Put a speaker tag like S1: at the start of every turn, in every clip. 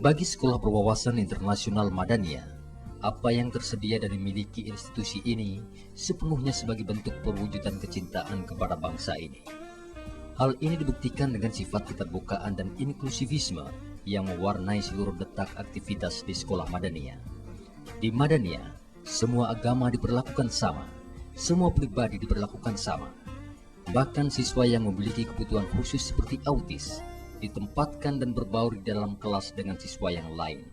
S1: Bagi sekolah berwawasan internasional Madania, apa yang tersedia dan dimiliki institusi ini sepenuhnya sebagai bentuk perwujudan kecintaan kepada bangsa ini. Hal ini dibuktikan dengan sifat keterbukaan dan inklusivisme yang mewarnai seluruh detak aktivitas di sekolah Madania. Di Madania, semua agama diperlakukan sama, semua pribadi diperlakukan sama. Bahkan siswa yang memiliki kebutuhan khusus seperti autis ditempatkan dan berbaur di dalam kelas dengan siswa yang lain.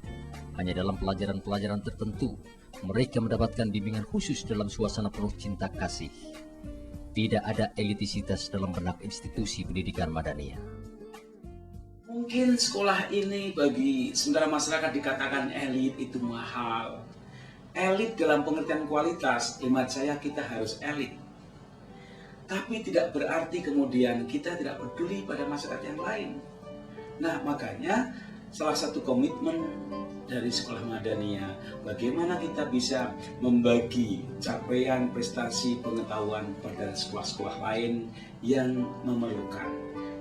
S1: Hanya dalam pelajaran-pelajaran tertentu, mereka mendapatkan bimbingan khusus dalam suasana penuh cinta kasih. Tidak ada elitisitas dalam benak institusi pendidikan Madania.
S2: Mungkin sekolah ini bagi sementara masyarakat dikatakan elit itu mahal. Elit dalam pengertian kualitas, hemat saya kita harus elit. Tapi tidak berarti kemudian kita tidak peduli pada masyarakat yang lain. Nah, makanya salah satu komitmen dari sekolah Madania, bagaimana kita bisa membagi capaian prestasi pengetahuan pada sekolah-sekolah lain yang memerlukan.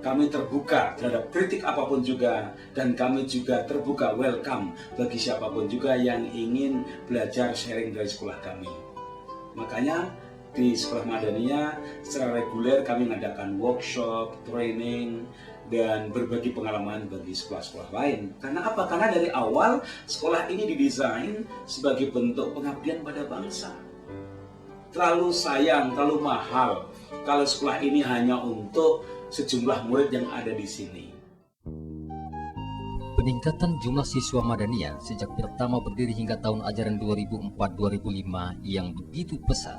S2: Kami terbuka terhadap kritik apapun juga, dan kami juga terbuka welcome bagi siapapun juga yang ingin belajar sharing dari sekolah kami. Makanya di sekolah Madania secara reguler kami mengadakan workshop, training, dan berbagi pengalaman bagi sekolah-sekolah lain. Karena apa? Karena dari awal sekolah ini didesain sebagai bentuk pengabdian pada bangsa. Terlalu sayang, terlalu mahal kalau sekolah ini hanya untuk sejumlah murid yang ada di sini.
S1: Peningkatan jumlah siswa Madania sejak pertama berdiri hingga tahun ajaran 2004-2005 yang begitu pesat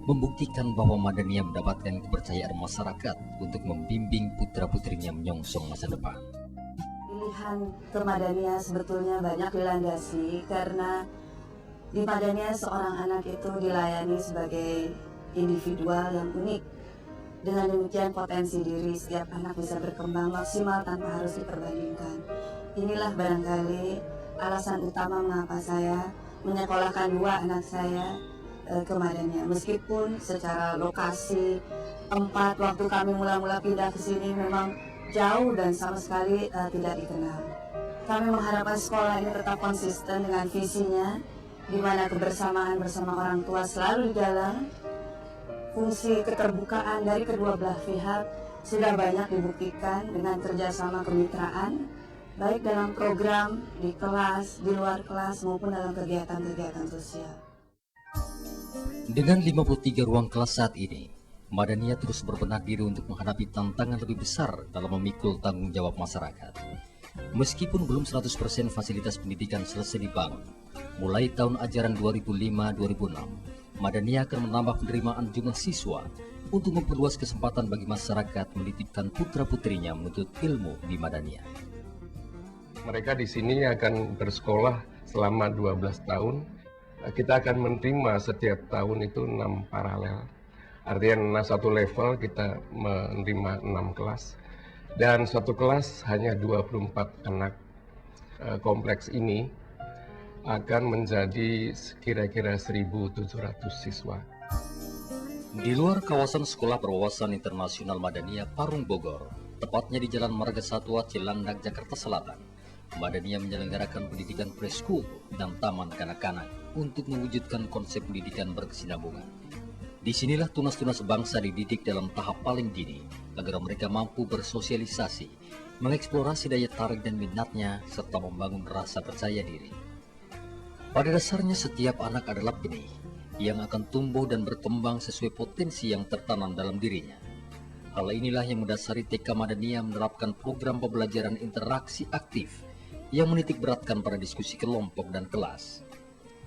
S1: membuktikan bahwa Madania mendapatkan kepercayaan masyarakat untuk membimbing putra-putrinya menyongsong masa depan.
S3: Pilihan ke Madania sebetulnya banyak dilandasi karena di Madania seorang anak itu dilayani sebagai individual yang unik. Dengan demikian potensi diri setiap anak bisa berkembang maksimal tanpa harus diperbandingkan. Inilah barangkali alasan utama mengapa saya menyekolahkan dua anak saya ke Madania. Meskipun secara lokasi, tempat waktu kami mula-mula pindah ke sini memang jauh dan sama sekali tidak dikenal. Kami mengharapkan sekolah ini tetap konsisten dengan visinya, di mana kebersamaan bersama orang tua selalu digalang. Fungsi keterbukaan dari kedua belah pihak sudah banyak dibuktikan dengan kerjasama kemitraan, baik dalam program, di kelas, di luar kelas, maupun dalam kegiatan-kegiatan sosial.
S1: Dengan 53 ruang kelas saat ini, Madania terus berbenah diri untuk menghadapi tantangan lebih besar dalam memikul tanggung jawab masyarakat. Meskipun belum 100% fasilitas pendidikan selesai dibangun, mulai tahun ajaran 2005-2006, Madania akan menambah penerimaan jumlah siswa untuk memperluas kesempatan bagi masyarakat menitipkan putra-putrinya menuntut ilmu di Madania.
S4: Mereka di sini akan bersekolah selama 12 tahun. Kita akan menerima setiap tahun itu 6 paralel. Artinya satu level kita menerima 6 kelas. Dan satu kelas hanya 24 anak. Kompleks ini akan menjadi kira-kira 1.700 siswa.
S1: Di luar kawasan sekolah berwawasan internasional Madania Parung Bogor, tepatnya di Jalan Marga Satwa Cilandak, Jakarta Selatan, Madania menyelenggarakan pendidikan preschool dan taman kanak-kanak untuk mewujudkan konsep pendidikan berkesinambungan. Disinilah tunas-tunas bangsa dididik dalam tahap paling dini agar mereka mampu bersosialisasi, mengeksplorasi daya tarik dan minatnya, serta membangun rasa percaya diri. Pada dasarnya setiap anak adalah benih yang akan tumbuh dan berkembang sesuai potensi yang tertanam dalam dirinya. Hal inilah yang mendasari TK Madania menerapkan program pembelajaran interaksi aktif yang menitik beratkan pada diskusi kelompok dan kelas.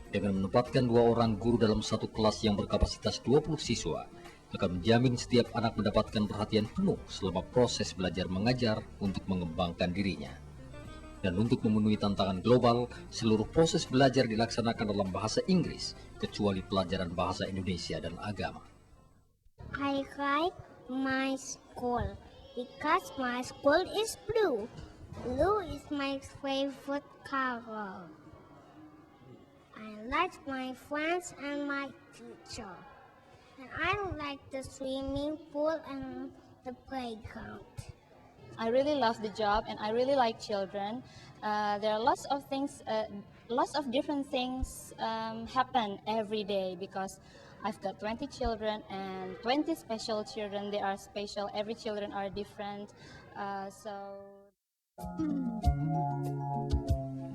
S1: Dengan menempatkan 2 orang guru dalam satu kelas yang berkapasitas 20 siswa, akan menjamin setiap anak mendapatkan perhatian penuh selama proses belajar mengajar untuk mengembangkan dirinya. Dan untuk memenuhi tantangan global, seluruh proses belajar dilaksanakan dalam bahasa Inggris, kecuali pelajaran bahasa Indonesia dan agama.
S5: I like my school because my school is blue. Blue is my favorite color. I like my friends and my teacher. And I like the swimming pool and the playground.
S6: I really love the job and I really like children. There are lots of things, lots of different things happen every day because I've got 20 children and 20 special children. They are special. Every children are different.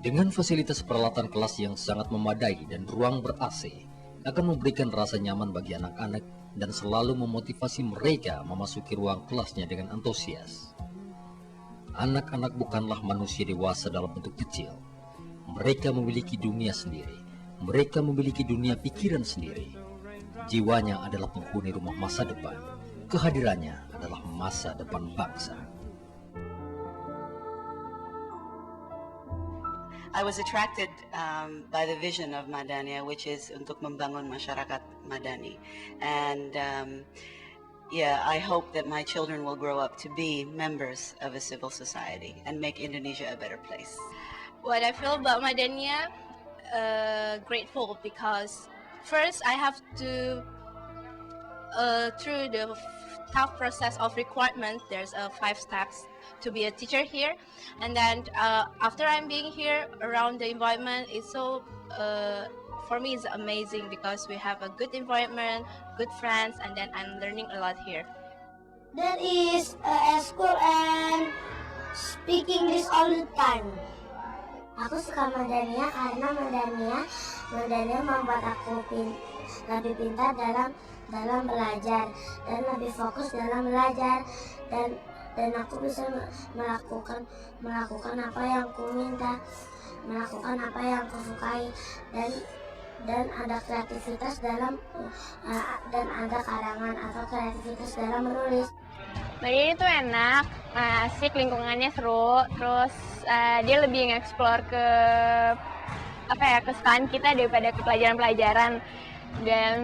S1: Dengan fasilitas peralatan kelas yang sangat memadai dan ruang ber-AC akan memberikan rasa nyaman bagi anak-anak dan selalu memotivasi mereka memasuki ruang kelasnya dengan antusias. Anak-anak bukanlah manusia dewasa dalam bentuk kecil. Mereka memiliki dunia sendiri. Mereka memiliki dunia pikiran sendiri. Jiwanya adalah penghuni rumah masa depan. Kehadirannya adalah masa depan bangsa.
S7: I was attracted by the vision of Madania, which is untuk membangun masyarakat Madani. And I hope that my children will grow up to be members of a civil society and make Indonesia a better place.
S8: What I feel about Madania, grateful because first I have to, through the tough process of requirement, there's 5 steps to be a teacher here, and then after I'm being here around the environment, it's so for me it's amazing because we have a good environment, good friends, and then I'm learning a lot here.
S5: That is a school and speak English all the time. Aku suka Madania karena Madania membuat aku lebih pintar dalam belajar dan lebih fokus dalam belajar dan aku bisa melakukan apa yang ku minta, melakukan apa yang ku sukai dan ada kreativitas dalam dan ada karangan atau kreativitas dalam menulis.
S9: Madania itu enak, asik, lingkungannya seru, terus dia lebih nge-explore ke kesukaan kita daripada ke pelajaran-pelajaran, dan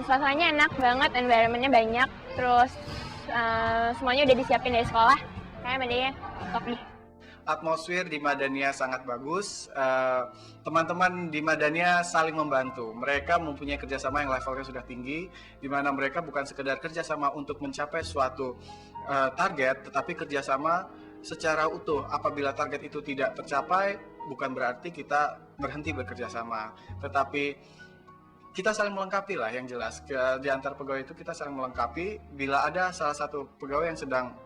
S9: suasananya enak banget, environment-nya banyak, terus semuanya udah disiapin dari sekolah. Kayak Madania top nih.
S10: Atmosfer di Madania sangat bagus. Teman-teman di Madania saling membantu. Mereka mempunyai kerjasama yang levelnya sudah tinggi, di mana mereka bukan sekedar kerjasama untuk mencapai suatu target, tetapi kerjasama secara utuh. Apabila target itu tidak tercapai, bukan berarti kita berhenti bekerjasama, tetapi kita saling melengkapi lah, yang jelas. Di antar pegawai itu kita saling melengkapi. Bila ada salah satu pegawai yang sedang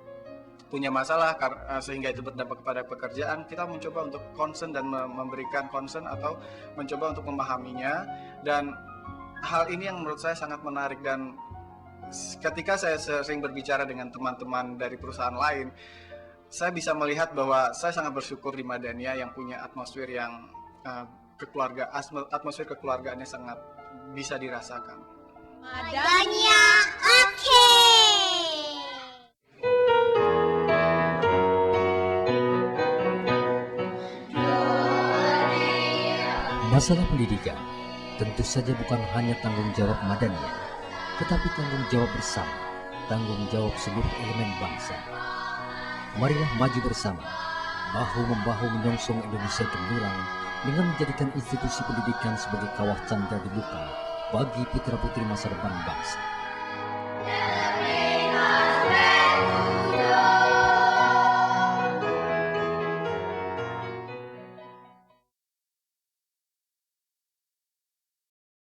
S10: punya masalah sehingga itu berdampak kepada pekerjaan, kita mencoba untuk concern dan memberikan concern atau mencoba untuk memahaminya. Dan hal ini yang menurut saya sangat menarik, dan ketika saya sering berbicara dengan teman-teman dari perusahaan lain, saya bisa melihat bahwa saya sangat bersyukur di Madania yang punya atmosfer yang atmosfer kekeluargaannya sangat bisa dirasakan.
S5: Madania, oke.
S1: Masalah pendidikan tentu saja bukan hanya tanggung jawab Madania, tetapi tanggung jawab bersama, tanggung jawab seluruh elemen bangsa. Marilah maju bersama, bahu-membahu menyongsong Indonesia gemilang dengan menjadikan institusi pendidikan sebagai kawah candra di muka bagi putra-putri masa depan bangsa.